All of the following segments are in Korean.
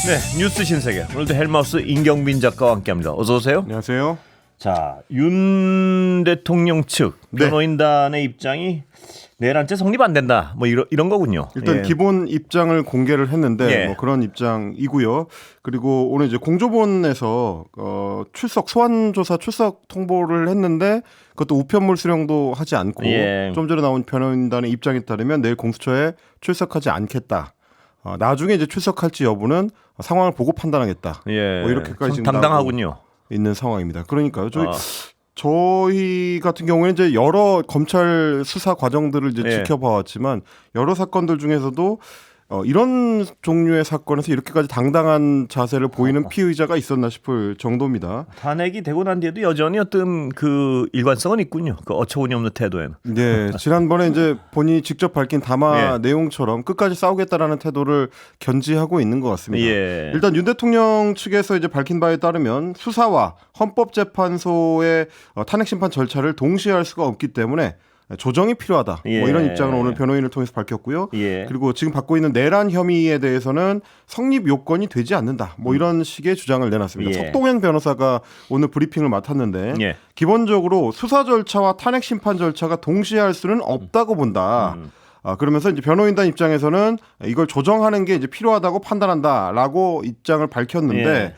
네, 뉴스 신세계. 오늘도 헬마우스 임경빈 작가와 함께합니다. 어서 오세요. 안녕하세요. 자, 윤 대통령 측 변호인단의 입장이 내란죄 성립 안 된다. 뭐 이런 거군요. 일단 기본 입장을 공개를 했는데 뭐 그런 입장이고요. 그리고 오늘 이제 공조본에서 출석 소환조사 출석 통보를 했는데 그것도 우편물 수령도 하지 않고 좀 전에 나온 변호인단의 입장에 따르면 내일 공수처에 출석하지 않겠다. 나중에 이제 출석할지 여부는 상황을 보고 판단하겠다. 뭐 이렇게까지 지금 당당하군요. 있는 상황입니다. 그러니까요. 저희 같은 경우에는 이제 여러 검찰 수사 과정들을 이제 지켜봐왔지만 여러 사건들 중에서도 이런 종류의 사건에서 이렇게까지 당당한 자세를 보이는 피의자가 있었나 싶을 정도입니다. 탄핵이 되고 난 뒤에도 여전히 어떤 그 일관성은 있군요. 그 어처구니 없는 태도에는. 네, 지난번에 이제 본인이 직접 밝힌 담화 내용처럼 끝까지 싸우겠다라는 태도를 견지하고 있는 것 같습니다. 일단 윤 대통령 측에서 이제 밝힌 바에 따르면 수사와 헌법재판소의 탄핵 심판 절차를 동시에 할 수가 없기 때문에 조정이 필요하다. 뭐 이런 입장을 오늘 변호인을 통해서 밝혔고요. 그리고 지금 받고 있는 내란 혐의에 대해서는 성립 요건이 되지 않는다. 뭐 이런 식의 주장을 내놨습니다. 석동현 변호사가 오늘 브리핑을 맡았는데 기본적으로 수사 절차와 탄핵 심판 절차가 동시에 할 수는 없다고 본다. 그러면서 이제 변호인단 입장에서는 이걸 조정하는 게 이제 필요하다고 판단한다라고 입장을 밝혔는데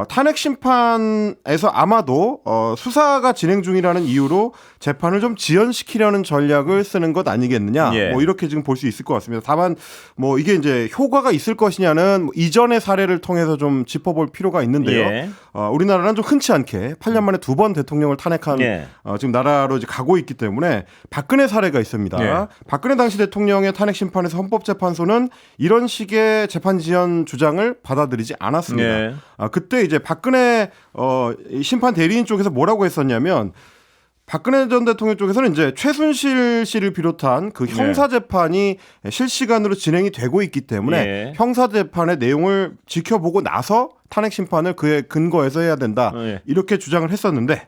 탄핵 심판에서 아마도 수사가 진행 중이라는 이유로 재판을 좀 지연시키려는 전략을 쓰는 것 아니겠느냐. 뭐 이렇게 지금 볼 수 있을 것 같습니다. 다만 뭐 이게 이제 효과가 있을 것이냐는 이전의 사례를 통해서 좀 짚어볼 필요가 있는데요. 우리나라는 좀 흔치 않게 8년 만에 2번 대통령을 탄핵한 지금 나라로 이제 가고 있기 때문에 박근혜 사례가 있습니다. 박근혜 당시 대통령의 탄핵 심판에서 헌법재판소는 이런 식의 재판 지연 주장을 받아들이지 않았습니다. 그때 이제 박근혜 심판 대리인 쪽에서 뭐라고 했었냐면 박근혜 전 대통령 쪽에서는 이제 최순실 씨를 비롯한 그 형사 재판이 실시간으로 진행이 되고 있기 때문에 형사 재판의 내용을 지켜보고 나서 탄핵 심판을 그에 근거해서 해야 된다. 이렇게 주장을 했었는데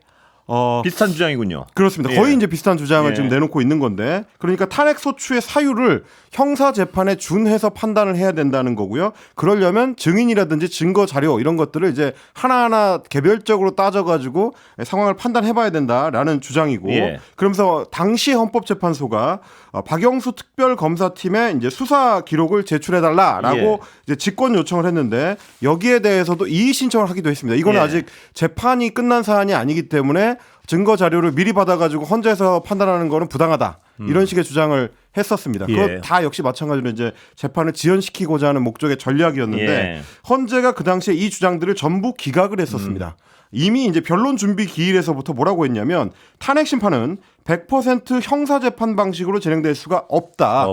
비슷한 주장이군요. 그렇습니다. 거의 이제 비슷한 주장을 지금 내놓고 있는 건데, 그러니까 탄핵 소추의 사유를 형사 재판에 준해서 판단을 해야 된다는 거고요. 그러려면 증인이라든지 증거 자료 이런 것들을 이제 하나하나 개별적으로 따져가지고 상황을 판단해봐야 된다라는 주장이고, 그러면서 당시 헌법재판소가 박영수 특별검사팀에 이제 수사 기록을 제출해달라라고 이제 직권 요청을 했는데 여기에 대해서도 이의 신청을 하기도 했습니다. 이거는 아직 재판이 끝난 사안이 아니기 때문에 증거 자료를 미리 받아가지고 헌재에서 판단하는 거는 부당하다. 이런 식의 주장을 했었습니다. 그것 다 역시 마찬가지로 이제 재판을 지연시키고자 하는 목적의 전략이었는데 헌재가 그 당시에 이 주장들을 전부 기각을 했었습니다. 이미 이제 변론 준비 기일에서부터 뭐라고 했냐면 탄핵 심판은 100% 형사재판 방식으로 진행될 수가 없다.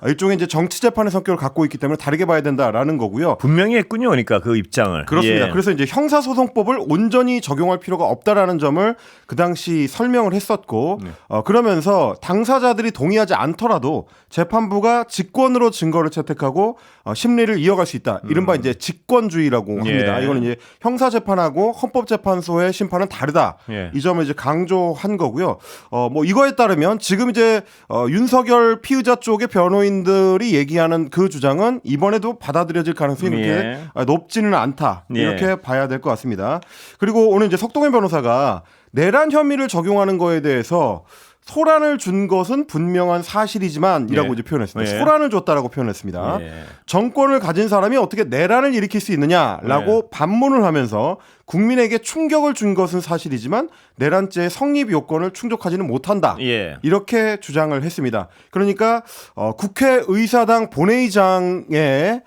일종의 이제 정치재판의 성격을 갖고 있기 때문에 다르게 봐야 된다라는 거고요. 분명히 했군요. 그러니까 그 입장을. 그렇습니다. 그래서 이제 형사소송법을 온전히 적용할 필요가 없다라는 점을 그 당시 설명을 했었고 그러면서 당사자들이 동의하지 않더라도 재판부가 직권으로 증거를 채택하고 심리를 이어갈 수 있다. 이른바 이제 직권주의라고 합니다. 이거는 이제 형사재판하고 헌법재판소의 심판은 다르다. 이 점을 이제 강조한 거고요. 뭐 이거에 따르면 지금 이제 윤석열 피의자 쪽의 변호인들이 얘기하는 그 주장은 이번에도 받아들여질 가능성이 그렇게 높지는 않다. 이렇게 봐야 될 것 같습니다. 그리고 오늘 이제 석동현 변호사가 내란 혐의를 적용하는 거에 대해서 소란을 준 것은 분명한 사실이지만이라고 이제 표현했습니다. 소란을 줬다라고 표현했습니다. 정권을 가진 사람이 어떻게 내란을 일으킬 수 있느냐라고 반문을 하면서 국민에게 충격을 준 것은 사실이지만 내란죄의 성립 요건을 충족하지는 못한다. 이렇게 주장을 했습니다. 그러니까 국회의사당 본회의장에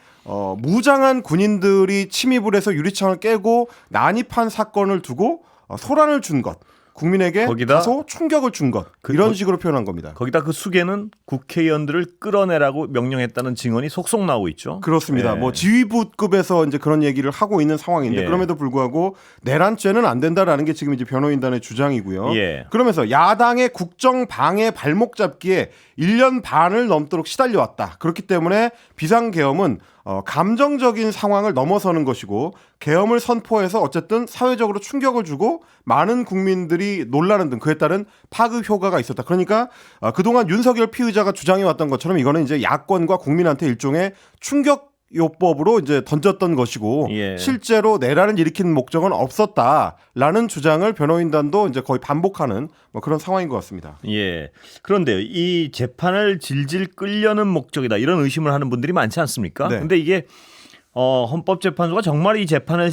무장한 군인들이 침입을 해서 유리창을 깨고 난입한 사건을 두고 소란을 준 것. 국민에게 다소 충격을 준 것. 이런 식으로 표현한 겁니다. 거기다 그 수계는 국회의원들을 끌어내라고 명령했다는 증언이 속속 나오고 있죠. 그렇습니다. 뭐 지휘부급에서 이제 그런 얘기를 하고 있는 상황인데 그럼에도 불구하고 내란죄는 안 된다라는 게 지금 이제 변호인단의 주장이고요. 그러면서 야당의 국정 방해 발목 잡기에 1년 반을 넘도록 시달려왔다. 그렇기 때문에 비상계엄은 감정적인 상황을 넘어서는 것이고 계엄을 선포해서 어쨌든 사회적으로 충격을 주고 많은 국민들이 놀라는 등 그에 따른 파급 효과가 있었다. 그러니까 그동안 윤석열 피의자가 주장해왔던 것처럼 이거는 이제 야권과 국민한테 일종의 충격 요법으로 이제 던졌던 것이고 실제로 내란을 일으킨 목적은 없었다라는 주장을 변호인단도 이제 거의 반복하는 뭐 그런 상황인 것 같습니다. 예. 그런데 이 재판을 질질 끌려는 목적이다 이런 의심을 하는 분들이 많지 않습니까? 네. 근데 이게 헌법재판소가 정말 이 재판을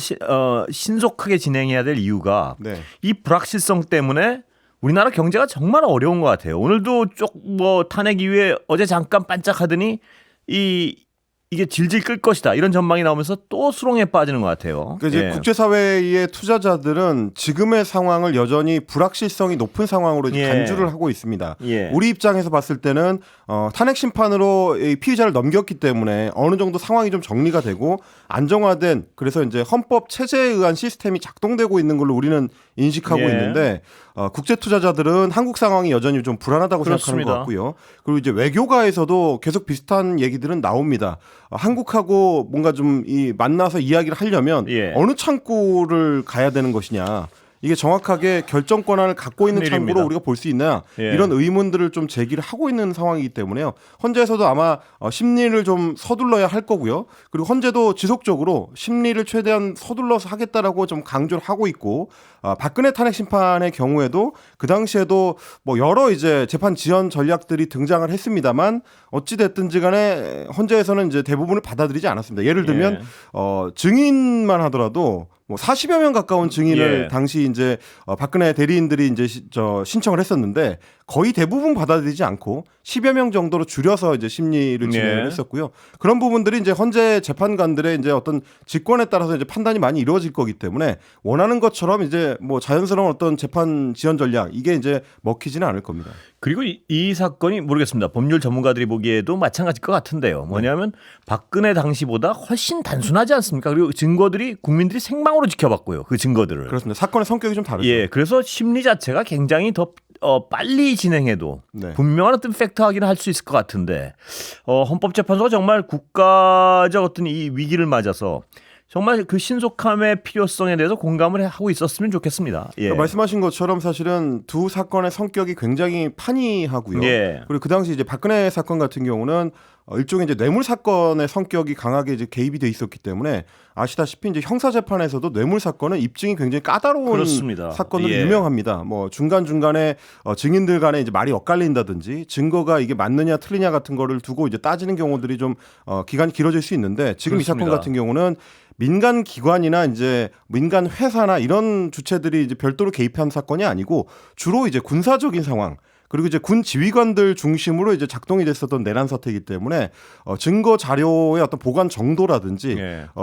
신속하게 진행해야 될 이유가 이 불확실성 때문에 우리나라 경제가 정말 어려운 것 같아요. 오늘도 뭐 탄핵 이후에 어제 잠깐 반짝하더니 이게 질질 끌 것이다 이런 전망이 나오면서 또 수렁에 빠지는 것 같아요. 그러니까 이제 국제사회의 투자자들은 지금의 상황을 여전히 불확실성이 높은 상황으로 이제 간주를 하고 있습니다. 우리 입장에서 봤을 때는 탄핵 심판으로 이 피의자를 넘겼기 때문에 어느 정도 상황이 좀 정리가 되고 안정화된 그래서 이제 헌법 체제에 의한 시스템이 작동되고 있는 걸로 우리는 인식하고 있는데 국제 투자자들은 한국 상황이 여전히 좀 불안하다고 생각하는 것 같고요. 그리고 이제 외교가에서도 계속 비슷한 얘기들은 나옵니다. 한국하고 뭔가 좀 만나서 이야기를 하려면 어느 창구를 가야 되는 것이냐. 이게 정확하게 결정 권한을 갖고 있는 창구로 우리가 볼 수 있나 이런 의문들을 좀 제기를 하고 있는 상황이기 때문에요. 헌재에서도 아마 심리를 좀 서둘러야 할 거고요. 그리고 헌재도 지속적으로 심리를 최대한 서둘러서 하겠다라고 좀 강조를 하고 있고 박근혜 탄핵 심판의 경우에도 그 당시에도 뭐 여러 이제 재판 지연 전략들이 등장을 했습니다만 어찌 됐든지 간에 헌재에서는 이제 대부분을 받아들이지 않았습니다. 예를 들면 증인만 하더라도 뭐 40여 명 가까운 증인을 당시 이제 박근혜 대리인들이 이제 신청을 했었는데 거의 대부분 받아들이지 않고 10여 명 정도로 줄여서 이제 심리를 진행을 했었고요. 그런 부분들이 이제 헌재 재판관들의 이제 어떤 직권에 따라서 이제 판단이 많이 이루어질 거기 때문에 원하는 것처럼 이제 뭐 자연스러운 어떤 재판 지연 전략 이게 이제 먹히지는 않을 겁니다. 그리고 이 사건이 모르겠습니다. 법률 전문가들이 보기에도 마찬가지일 것 같은데요. 뭐냐면 박근혜 당시보다 훨씬 단순하지 않습니까? 그리고 증거들이 국민들이 생방으로 지켜봤고요. 그 증거들을. 그렇습니다. 사건의 성격이 좀 다르죠. 그래서 심리 자체가 굉장히 더 빨리 진행해도 분명한 어떤 팩트 확인을 할 수 있을 것 같은데 헌법재판소가 정말 국가적 어떤 이 위기를 맞아서 정말 그 신속함의 필요성에 대해서 공감을 하고 있었으면 좋겠습니다. 그러니까 말씀하신 것처럼 사실은 두 사건의 성격이 굉장히 판이하고요. 그리고 그 당시 이제 박근혜 사건 같은 경우는 일종의 이제 뇌물 사건의 성격이 강하게 이제 개입이 돼 있었기 때문에 아시다시피 이제 형사 재판에서도 뇌물 사건은 입증이 굉장히 까다로운 사건으로 유명합니다. 뭐 중간 중간에 증인들 간에 이제 말이 엇갈린다든지 증거가 이게 맞느냐 틀리냐 같은 거를 두고 이제 따지는 경우들이 좀 기간이 길어질 수 있는데 지금 이 사건 같은 경우는 민간 기관이나 이제 민간 회사나 이런 주체들이 이제 별도로 개입한 사건이 아니고 주로 이제 군사적인 상황. 그리고 이제 군 지휘관들 중심으로 이제 작동이 됐었던 내란 사태이기 때문에 증거 자료의 어떤 보관 정도라든지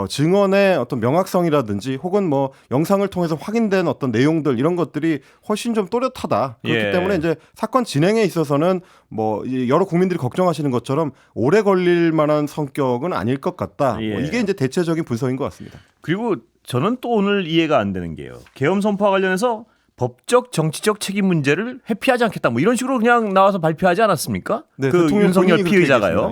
증언의 어떤 명확성이라든지 혹은 뭐 영상을 통해서 확인된 어떤 내용들 이런 것들이 훨씬 좀 또렷하다. 그렇기 때문에 이제 사건 진행에 있어서는 뭐 여러 국민들이 걱정하시는 것처럼 오래 걸릴 만한 성격은 아닐 것 같다. 뭐 이게 이제 대체적인 분석인 것 같습니다. 그리고 저는 또 오늘 이해가 안 되는 게요. 계엄 선포와 관련해서 법적 정치적 책임 문제를 회피하지 않겠다. 뭐 이런 식으로 그냥 나와서 발표하지 않았습니까? 그 윤석열 피의자가요.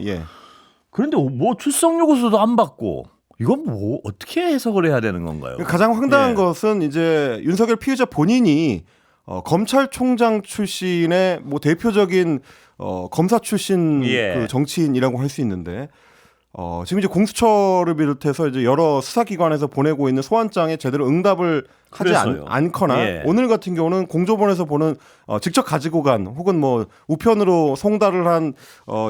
그런데 뭐 출석 요구서도 안 받고 이건 뭐 어떻게 해석을 해야 되는 건가요? 가장 황당한 것은 이제 윤석열 피의자 본인이 검찰총장 출신의 뭐 대표적인 검사 출신 그 정치인이라고 할 수 있는데 지금 이제 공수처를 비롯해서 이제 여러 수사기관에서 보내고 있는 소환장에 제대로 응답을 하지 않거나 오늘 같은 경우는 공조본에서 보는 직접 가지고 간 혹은 뭐 우편으로 송달을 한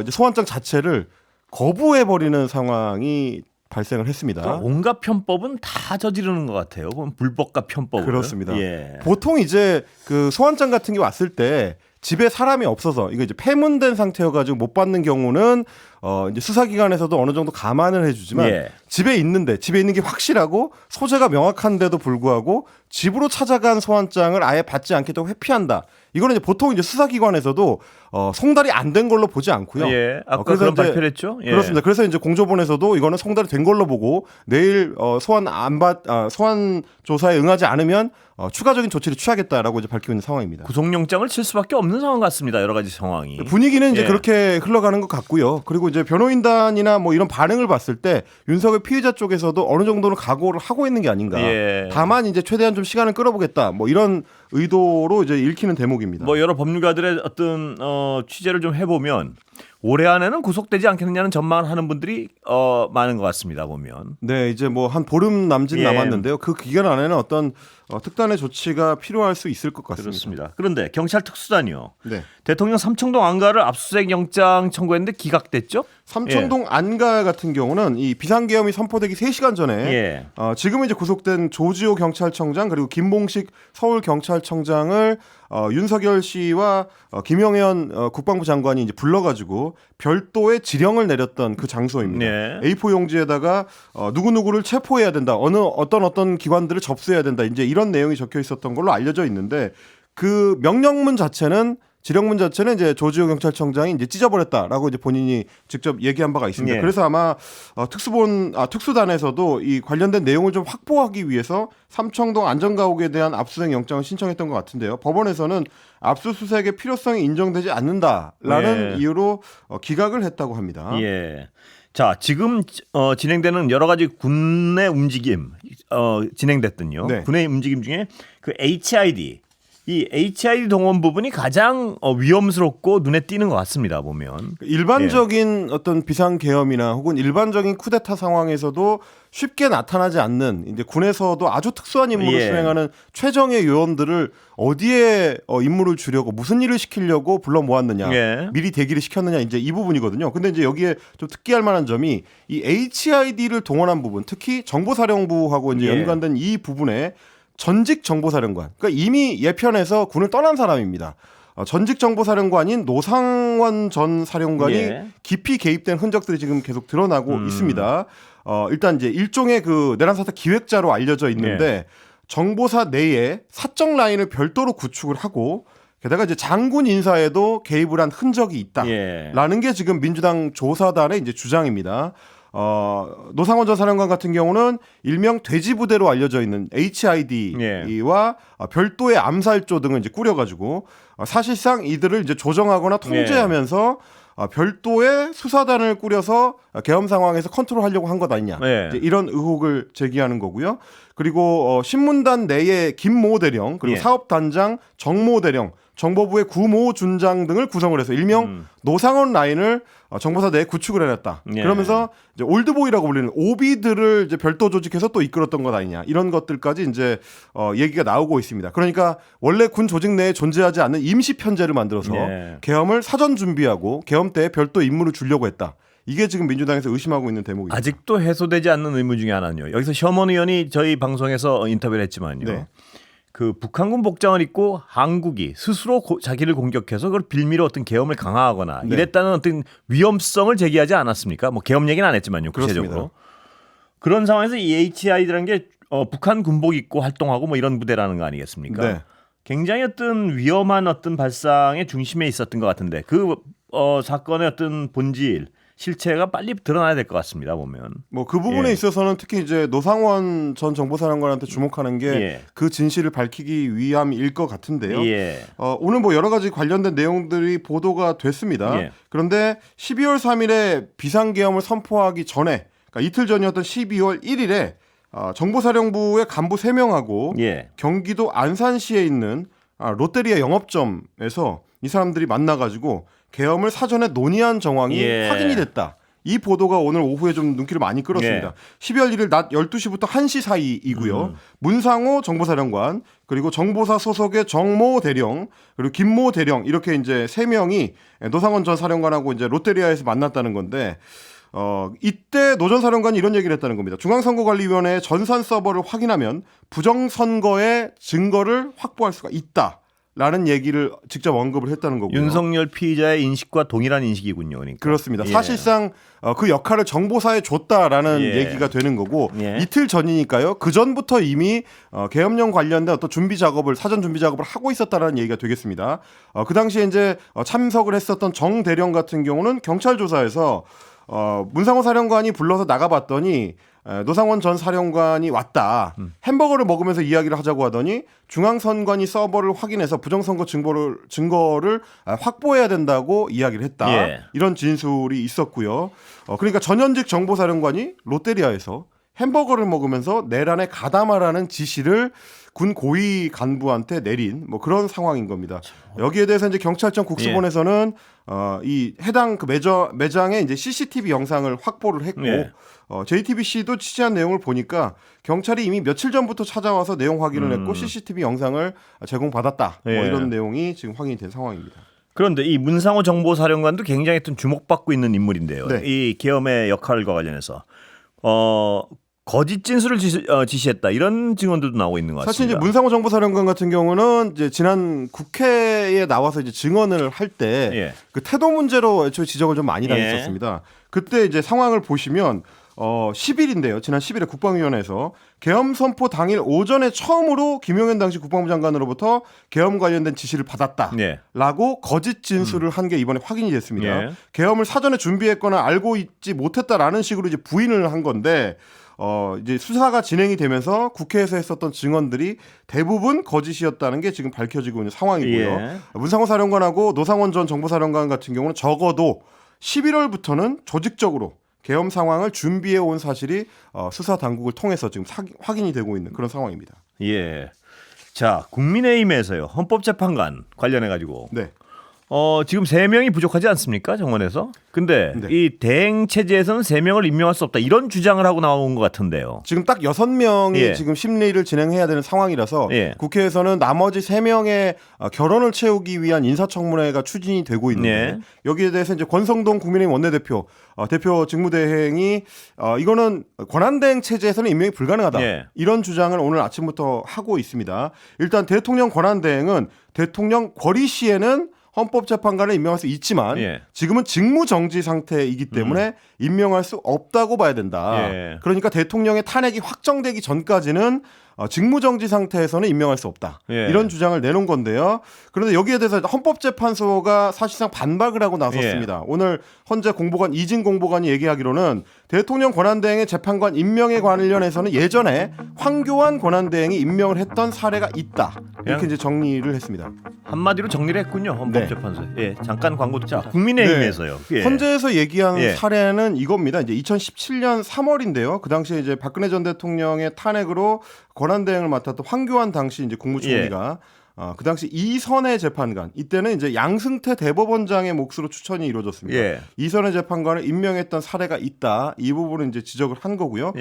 이제 소환장 자체를 거부해 버리는 상황이 발생을 했습니다. 그러니까 온갖 편법은 다 저지르는 것 같아요. 그럼 불법과 편법을. 그렇습니다. 보통 이제 그 소환장 같은 게 왔을 때 집에 사람이 없어서 이거 이제 폐문된 상태여가지고 못 받는 경우는 이제 수사기관에서도 어느 정도 감안을 해주지만 집에 있는 게 확실하고 소재가 명확한데도 불구하고 집으로 찾아간 소환장을 아예 받지 않겠다고 회피한다. 이거는 이제 보통 이제 수사기관에서도 송달이 안 된 걸로 보지 않고요. 아까 그런 발표를 했죠. 그렇습니다. 그래서 이제 공조본에서도 이거는 송달이 된 걸로 보고 내일 소환 조사에 응하지 않으면 추가적인 조치를 취하겠다라고 이제 밝히고 있는 상황입니다. 구속영장을 칠 수밖에 없는 상황 같습니다. 여러 가지 상황이. 분위기는 이제 그렇게 흘러가는 것 같고요. 그리고 이제 변호인단이나 뭐 이런 반응을 봤을 때 윤석열 피의자 쪽에서도 어느 정도는 각오를 하고 있는 게 아닌가. 다만 이제 최대한 좀 시간을 끌어보겠다. 뭐 이런 의도로 이제 읽히는 대목입니다. 뭐 여러 법률가들의 어떤 취재를 좀 해보면 올해 안에는 구속되지 않겠느냐는 전망을 하는 분들이 많은 것 같습니다. 보면. 네, 이제 뭐 한 보름 남짓 남았는데요. 그 기간 안에는 어떤 특단의 조치가 필요할 수 있을 것 같습니다. 그렇습니다. 그런데 경찰 특수단이요. 네. 대통령 삼청동 안가를 압수수색 영장 청구했는데 기각됐죠? 삼청동 안가 같은 경우는 이 비상계엄이 선포되기 3시간 전에 지금 이제 구속된 조지호 경찰청장 그리고 김봉식 서울경찰청장을 윤석열 씨와 김영현 국방부 장관이 이제 불러가지고 별도의 지령을 내렸던 그 장소입니다. A4 용지에다가 누구누구를 체포해야 된다. 어떤 기관들을 접수해야 된다. 이제 이런 내용이 적혀 있었던 걸로 알려져 있는데 그 명령문 자체는 지령문 자체는 이제 조지호 경찰청장이 이제 찢어버렸다라고 이제 본인이 직접 얘기한 바가 있습니다. 그래서 아마 특수단에서도 이 관련된 내용을 좀 확보하기 위해서 삼청동 안전가옥에 대한 압수수색 영장을 신청했던 것 같은데요. 법원에서는 압수수색의 필요성이 인정되지 않는다라는 이유로 기각을 했다고 합니다. 자, 지금 진행되는 여러 가지 군의 움직임 진행됐던요. 군의 움직임 중에 그 HID 이 HID 동원 부분이 가장 위험스럽고 눈에 띄는 것 같습니다. 보면 일반적인 어떤 비상계엄이나 혹은 일반적인 쿠데타 상황에서도 쉽게 나타나지 않는 이제 군에서도 아주 특수한 임무를 수행하는 최정예 요원들을 어디에 임무를 주려고 무슨 일을 시키려고 불러 모았느냐, 미리 대기를 시켰느냐 이제 이 부분이거든요. 근데 이제 여기에 좀 특기할 만한 점이 이 HID를 동원한 부분, 특히 정보사령부하고 이제 연관된 이 부분에 전직 정보사령관, 그러니까 이미 예편에서 군을 떠난 사람입니다. 전직 정보사령관인 노상원 전 사령관이 깊이 개입된 흔적들이 지금 계속 드러나고 있습니다. 일단 이제 일종의 그 내란사태 기획자로 알려져 있는데 정보사 내에 사적 라인을 별도로 구축을 하고 게다가 이제 장군 인사에도 개입을 한 흔적이 있다라는 게 지금 민주당 조사단의 이제 주장입니다. 노상원 전 사령관 같은 경우는 일명 돼지부대로 알려져 있는 HID와 별도의 암살조 등을 이제 꾸려가지고 사실상 이들을 이제 조정하거나 통제하면서 별도의 수사단을 꾸려서 계엄 상황에서 컨트롤하려고 한 것 아니냐 이제 이런 의혹을 제기하는 거고요. 그리고 신문단 내에 김모 대령 그리고 사업단장 정모 대령 정보부의 구모 준장 등을 구성을 해서 일명 노상원 라인을 정보사 내에 구축을 해놨다. 그러면서 이제 올드보이라고 불리는 오비들을 이제 별도 조직해서 또 이끌었던 것 아니냐 이런 것들까지 이제 얘기가 나오고 있습니다. 그러니까 원래 군 조직 내에 존재하지 않는 임시 편제를 만들어서 계엄을 사전 준비하고 계엄 때 별도 임무를 주려고 했다. 이게 지금 민주당에서 의심하고 있는 대목입니다. 아직도 해소되지 않는 의문 중에 하나는요. 여기서 셔먼 의원이 저희 방송에서 인터뷰를 했지만요. 그 북한군 복장을 입고 한국이 스스로 자기를 공격해서 그걸 빌미로 어떤 계엄을 강화하거나 이랬다는 어떤 위험성을 제기하지 않았습니까? 뭐 계엄 얘기는 안 했지만요. 구체적으로. 그렇습니다. 그런 상황에서 이 HID라는 게 북한 군복 입고 활동하고 뭐 이런 부대라는 거 아니겠습니까? 굉장히 어떤 위험한 어떤 발상의 중심에 있었던 것 같은데 그 사건의 어떤 본질 실체가 빨리 드러나야 될 것 같습니다. 보면 뭐 그 부분에 있어서는 특히 이제 노상원 전 정보사령관한테 주목하는 게 그 진실을 밝히기 위함일 것 같은데요. 오늘 뭐 여러 가지 관련된 내용들이 보도가 됐습니다. 그런데 12월 3일에 비상계엄을 선포하기 전에 그러니까 이틀 전이었던 12월 1일에 정보사령부의 간부 3명하고 경기도 안산시에 있는 롯데리아 영업점에서 이 사람들이 만나가지고 계엄을 사전에 논의한 정황이 확인이 됐다. 이 보도가 오늘 오후에 좀 눈길을 많이 끌었습니다. 12월 1일 낮 12시부터 1시 사이이고요. 문상호 정보사령관 그리고 정보사 소속의 정모 대령 그리고 김모 대령 이렇게 이제 3명이 노상원 전 사령관하고 이제 롯데리아에서 만났다는 건데 이때 노 전 사령관이 이런 얘기를 했다는 겁니다. 중앙선거관리위원회의 전산 서버를 확인하면 부정선거의 증거를 확보할 수가 있다. 라는 얘기를 직접 언급을 했다는 거고요. 윤석열 피의자의 인식과 동일한 인식이군요. 그러니까. 그렇습니다. 사실상 그 역할을 정보사에 줬다라는 얘기가 되는 거고 이틀 전이니까요. 그 전부터 이미 계엄령 관련된 어떤 준비 작업을 사전 준비 작업을 하고 있었다라는 얘기가 되겠습니다. 그 당시에 이제 참석을 했었던 정 대령 같은 경우는 경찰 조사에서 문상호 사령관이 불러서 나가봤더니 노상원 전 사령관이 왔다. 햄버거를 먹으면서 이야기를 하자고 하더니 중앙선관위 서버를 확인해서 부정선거 증거를 확보해야 된다고 이야기를 했다. 이런 진술이 있었고요. 그러니까 전현직 정보사령관이 롯데리아에서 햄버거를 먹으면서 내란에 가담하라는 지시를 군 고위 간부한테 내린 뭐 그런 상황인 겁니다. 여기에 대해서 이제 경찰청 국수본에서는 이 해당 그 매장에 이제 CCTV 영상을 확보를 했고 JTBC도 취재한 내용을 보니까 경찰이 이미 며칠 전부터 찾아와서 내용 확인을 했고 CCTV 영상을 제공받았다. 뭐 이런 내용이 지금 확인이 된 상황입니다. 그런데 이 문상호 정보사령관도 굉장히 좀 주목받고 있는 인물인데요. 네. 이 계엄의 역할과 관련해서 거짓 진술을 지시했다 이런 증언들도 나오고 있는 것 같습니다. 사실 이제 문상호 정보사령관 같은 경우는 이제 지난 국회에 나와서 이제 증언을 할 때 그 태도 문제로 애초에 지적을 좀 많이 당했었습니다. 그때 이제 상황을 보시면 10일인데요. 지난 10일에 국방위원회에서 계엄 선포 당일 오전에 처음으로 김용현 당시 국방부 장관으로부터 계엄 관련된 지시를 받았다라고 거짓 진술을 한 게 이번에 확인이 됐습니다. 계엄을 사전에 준비했거나 알고 있지 못했다라는 식으로 이제 부인을 한 건데 이제 수사가 진행이 되면서 국회에서 했었던 증언들이 대부분 거짓이었다는 게 지금 밝혀지고 있는 상황이고요. 문상호 사령관하고 노상원 전 정보사령관 같은 경우는 적어도 11월부터는 조직적으로 계엄 상황을 준비해 온 사실이 수사 당국을 통해서 지금 확인이 되고 있는 그런 상황입니다. 예. 자, 국민의힘에서요. 헌법재판관 관련해 가지고 지금 3명이 부족하지 않습니까? 정원에서. 근데 이 대행 체제에서는 3명을 임명할 수 없다. 이런 주장을 하고 나온 것 같은데요. 지금 딱 6명이 지금 심리를 진행해야 되는 상황이라서 국회에서는 나머지 3명의 결혼을 채우기 위한 인사청문회가 추진이 되고 있는데 여기에 대해서 이제 권성동 국민의힘 원내대표 대표 직무대행이 이거는 권한대행 체제에서는 임명이 불가능하다. 이런 주장을 오늘 아침부터 하고 있습니다. 일단 대통령 권한대행은 대통령 권리 시에는 헌법재판관을 임명할 수 있지만 지금은 직무정지 상태이기 때문에 임명할 수 없다고 봐야 된다. 그러니까 대통령의 탄핵이 확정되기 전까지는 직무정지 상태에서는 임명할 수 없다. 이런 주장을 내놓은 건데요. 그런데 여기에 대해서 헌법재판소가 사실상 반박을 하고 나섰습니다. 오늘 헌재 공보관 이진 공보관이 얘기하기로는 대통령 권한대행의 재판관 임명에 관련해서는 예전에 황교안 권한대행이 임명을 했던 사례가 있다. 이렇게 이제 정리를 했습니다. 한마디로 정리를 했군요. 헌법재판소. 잠깐 광고 듣자. 국민의힘에서요. 헌재에서 얘기한 사례는 이겁니다. 이제 2017년 3월인데요. 그 당시에 이제 박근혜 전 대통령의 탄핵으로 권한대행을 맡았던 황교안 당시 이제 국무총리가 그 당시 이선의 재판관, 이때는 이제 양승태 대법원장의 몫으로 추천이 이루어졌습니다. 이선의 재판관을 임명했던 사례가 있다. 이 부분은 이제 지적을 한 거고요.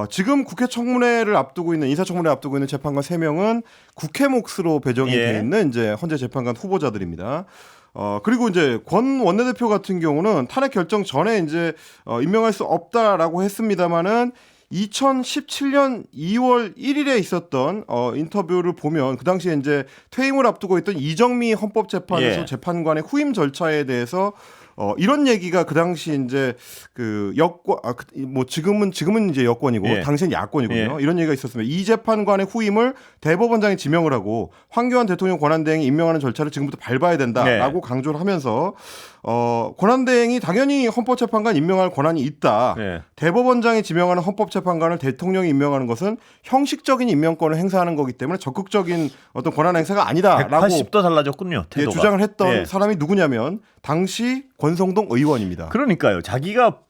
지금 국회 청문회를 앞두고 있는 인사청문회 앞두고 있는 재판관 3명은 국회 몫으로 배정이 돼 있는 이제 헌재 재판관 후보자들입니다. 그리고 이제 권 원내대표 같은 경우는 탄핵 결정 전에 이제 임명할 수 없다라고 했습니다만은 2017년 2월 1일에 있었던 인터뷰를 보면 그 당시에 이제 퇴임을 앞두고 있던 이정미 헌법재판소 재판관의 후임 절차에 대해서 이런 얘기가 그 당시 이제 그 여권 뭐 지금은 이제 여권이고 당시엔 야권이군요. 이런 얘기가 있었습니다. 이 재판관의 후임을 대법원장이 지명을 하고 황교안 대통령 권한대행이 임명하는 절차를 지금부터 밟아야 된다라고 강조를 하면서 권한대행이 당연히 헌법재판관 임명할 권한이 있다. 대법원장이 지명하는 헌법재판관을 대통령이 임명하는 것은 형식적인 임명권을 행사하는 거기 때문에 적극적인 어떤 권한 행사가 아니다라고 180도 달라졌군요. 태도가. 주장을 했던 사람이 누구냐면 당시 권성동 의원입니다. 그러니까요. 자기가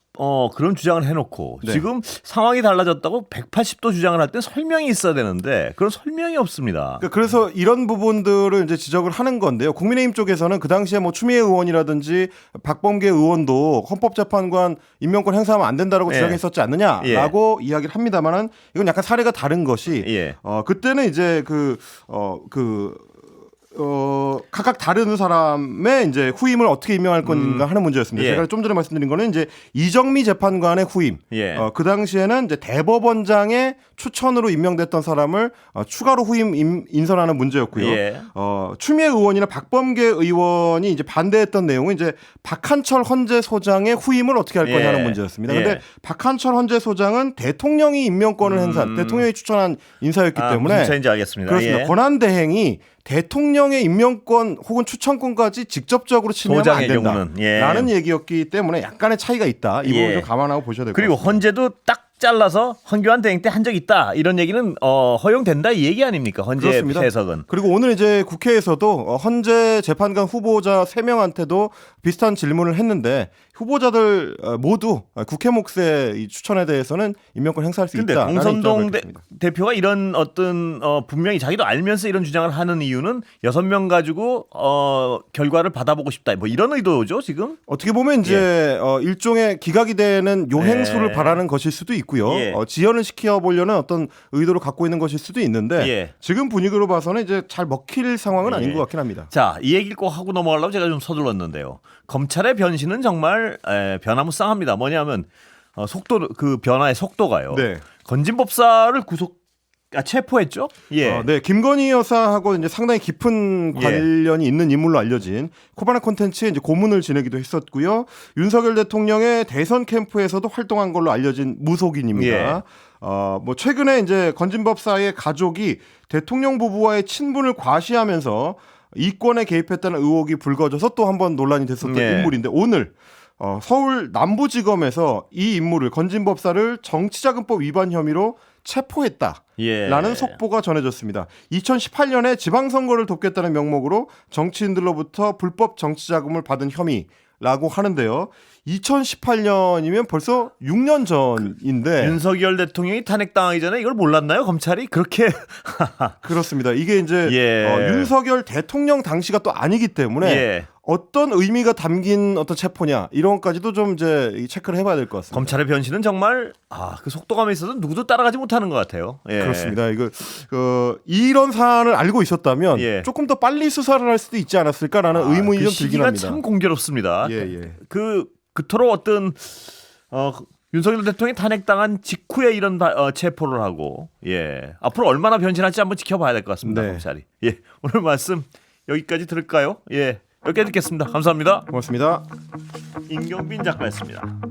그런 주장을 해놓고 지금 상황이 달라졌다고 180도 주장을 할 때 설명이 있어야 되는데 그런 설명이 없습니다. 그래서 이런 부분들을 이제 지적을 하는 건데요. 국민의힘 쪽에서는 그 당시에 뭐 추미애 의원이라든지 박범계 의원도 헌법재판관 임명권 행사하면 안 된다라고 주장했었지 않느냐라고 이야기를 합니다만은 이건 약간 사례가 다른 것이 그때는 이제 각각 다른 사람의 이제 후임을 어떻게 임명할 건가 하는 문제였습니다. 제가 좀 전에 말씀드린 거는 이제 이정미 재판관의 후임. 그 당시에는 이제 대법원장의 추천으로 임명됐던 사람을 추가로 후임 인선하는 문제였고요. 추미애 의원이나 박범계 의원이 이제 반대했던 내용은 이제 박한철 헌재 소장의 후임을 어떻게 할 거냐는 문제였습니다. 그런데 박한철 헌재 소장은 대통령이 임명권을 행사한 대통령이 추천한 인사였기 때문에 무슨 차이인지 알겠습니다. 그렇습니다. 권한대행이 대통령의 임명권 혹은 추천권까지 직접적으로 침해하면 안 된다라는 얘기였기 때문에 약간의 차이가 있다. 이 부분 좀 감안하고 보셔야 될 것 같습니다. 그리고 헌재도 딱 잘라서 황교안 대행 때 한 적 있다 이런 얘기는 허용된다 이 얘기 아닙니까? 헌재 그렇습니다. 해석은. 그리고 오늘 이제 국회에서도 헌재 재판관 후보자 3명한테도 비슷한 질문을 했는데 후보자들 모두 국회 몫의 이 추천에 대해서는 임명권 행사할 수 있다. 근데 공선동 대표가 이런 어떤 분명히 자기도 알면서 이런 주장을 하는 이유는 6명 가지고 결과를 받아보고 싶다. 뭐 이런 의도죠 지금? 어떻게 보면 이제 일종의 기각이 되는 요행수를 바라는 것일 수도 있고요. 지연을 시켜보려는 어떤 의도를 갖고 있는 것일 수도 있는데 지금 분위기로 봐서는 이제 잘 먹힐 상황은 아닌 것 같긴 합니다. 자, 이 얘기를 꼭 하고 넘어가려고 제가 좀 서둘렀는데요. 검찰의 변신은 정말 변화무쌍합니다. 뭐냐면 그 변화의 속도가요. 건진법사를 체포했죠? 네, 김건희 여사하고 이제 상당히 깊은 관련이 있는 인물로 알려진 코바나 콘텐츠에 이제 고문을 지내기도 했었고요. 윤석열 대통령의 대선 캠프에서도 활동한 걸로 알려진 무속인입니다. 뭐 최근에 이제 건진법사의 가족이 대통령 부부와의 친분을 과시하면서 이권에 개입했다는 의혹이 불거져서 또 한 번 논란이 됐었던 인물인데 오늘 서울 남부지검에서 이 인물을 건진법사를 정치자금법 위반 혐의로 체포했다라는 속보가 전해졌습니다. 2018년에 지방선거를 돕겠다는 명목으로 정치인들로부터 불법 정치자금을 받은 혐의라고 하는데요. 2018년이면 벌써 6년 전인데 윤석열 대통령이 탄핵당하기 전에 이걸 몰랐나요? 검찰이 그렇게 그렇습니다. 이게 이제 윤석열 대통령 당시가 또 아니기 때문에 어떤 의미가 담긴 어떤 체포냐 이런 것까지도 좀 이제 체크를 해봐야 될 것 같습니다. 검찰의 변신은 정말 그 속도감에 있어서 누구도 따라가지 못하는 것 같아요. 그렇습니다. 이거 이런 사안을 알고 있었다면 조금 더 빨리 수사를 할 수도 있지 않았을까라는 의문이 좀 들긴 합니다. 참 공교롭습니다. 그토록 어떤 윤석열 대통령이 탄핵당한 직후에 이런 체포를 하고 앞으로 얼마나 변신할지 한번 지켜봐야 될 것 같습니다. 검찰이. 오늘 말씀 여기까지 들을까요? 여기까지 듣겠습니다. 감사합니다. 고맙습니다. 임경빈 작가였습니다.